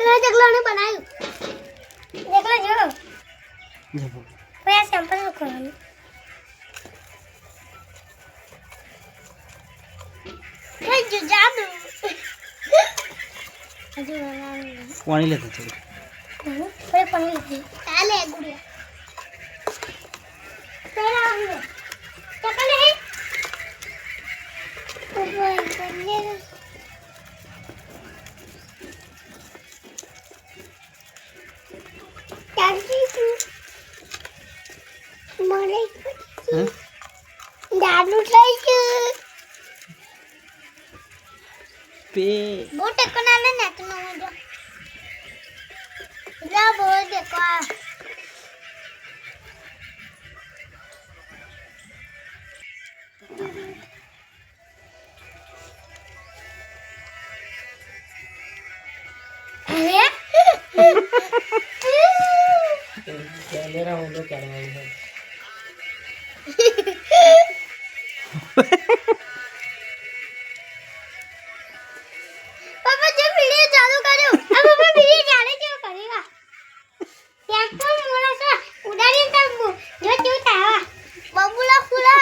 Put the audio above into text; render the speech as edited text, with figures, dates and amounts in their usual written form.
મેં જગલાને બનાવ્યું દેખલા જો મેં સેમ્પલ કરવાનું એ જો જાદુ હજુ બનાવું પાણી લેતો છે પાણી લીધી ચાલે ગુડિયા પેલા આવીને ચકલે હે ઓય બને ચાલતી તું મને દાદુ થઈ ગયું पे बोटे को ना लेना तुम मुझे ला बोल देखो अरे कैमरा होगा कैमरा पापा जो वीडियो चालू करो अब पापा वीडियो चालू क्यों करेगा यार तो मोरा सा उड़ानी तब जो जो था बबुला फुला